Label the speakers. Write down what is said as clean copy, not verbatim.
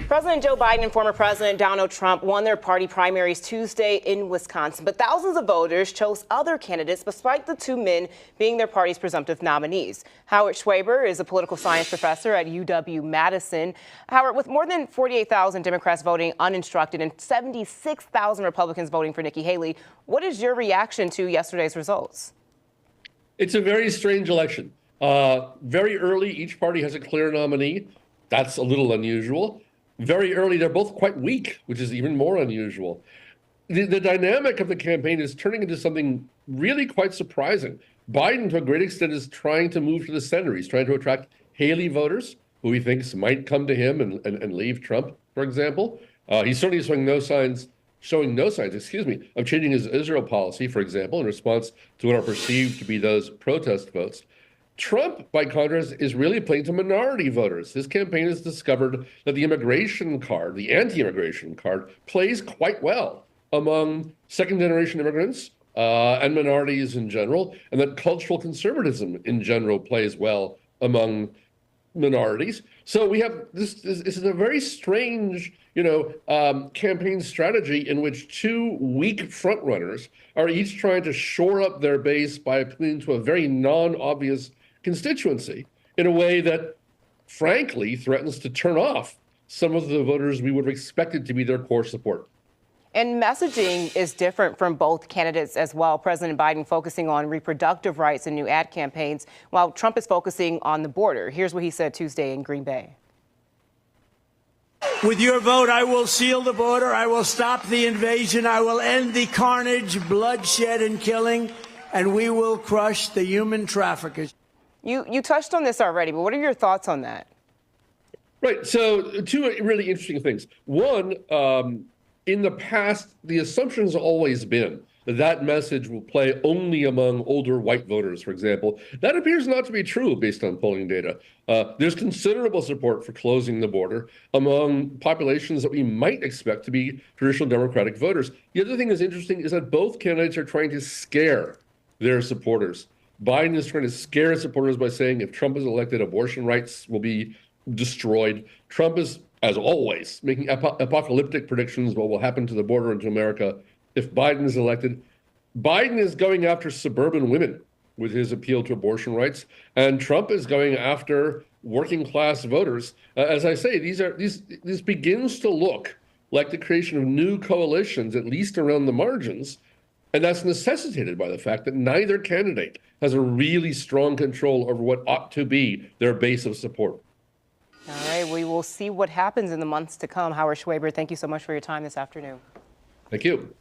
Speaker 1: President Joe Biden and former President Donald Trump won their party primaries Tuesday in Wisconsin, but thousands of voters chose other candidates despite the two men being their party's presumptive nominees. Howard Schwaber is a political science professor at UW-Madison. Howard, with more than 48,000 Democrats voting uninstructed and 76,000 Republicans voting for Nikki Haley, what is your reaction to yesterday's results?
Speaker 2: It's a very strange election. Very early, each party has a clear nominee. That's a little unusual. Very early, they're both quite weak, which is even more unusual. The dynamic of the campaign is turning into something really quite surprising. Biden, to a great extent, is trying to move to the center. He's trying to attract Haley voters, who he thinks might come to him and leave Trump, for example. He's certainly showing no signs, of changing his Israel policy, for example, in response to what are perceived to be those protest votes. Trump, by contrast, is really playing to minority voters. His campaign has discovered that the immigration card, the anti-immigration card, plays quite well among second-generation immigrants and minorities in general, and that cultural conservatism in general plays well among minorities. So we have this is a very strange, campaign strategy in which two weak frontrunners are each trying to shore up their base by appealing to a very non-obvious constituency in a way that, frankly, threatens to turn off some of the voters we would have expected to be their core support.
Speaker 1: And messaging is different from both candidates as well. President Biden focusing on reproductive rights and new ad campaigns, while Trump is focusing on the border. Here's what he said Tuesday in Green Bay.
Speaker 3: With your vote, I will seal the border. I will stop the invasion. I will end the carnage, bloodshed, and killing, and we will crush the human traffickers.
Speaker 1: You touched on this already, but what are your thoughts on that?
Speaker 2: Right. So two really interesting things. One, in the past, the assumption has always been that that message will play only among older white voters, for example. That appears not to be true based on polling data. There's considerable support for closing the border among populations that we might expect to be traditional Democratic voters. The other thing that's interesting is that both candidates are trying to scare their supporters. Biden is trying to scare his supporters by saying if Trump is elected, abortion rights will be destroyed. Trump is, as always, making apocalyptic predictions about what will happen to the border and to America if Biden is elected. Biden is going after suburban women with his appeal to abortion rights, and Trump is going after working class voters. As I say, this begins to look like the creation of new coalitions, at least around the margins. And that's necessitated by the fact that neither candidate has a really strong control over what ought to be their base of support.
Speaker 1: All right, we will see what happens in the months to come. Howard Schwaber, thank you so much for your time this afternoon.
Speaker 2: Thank you.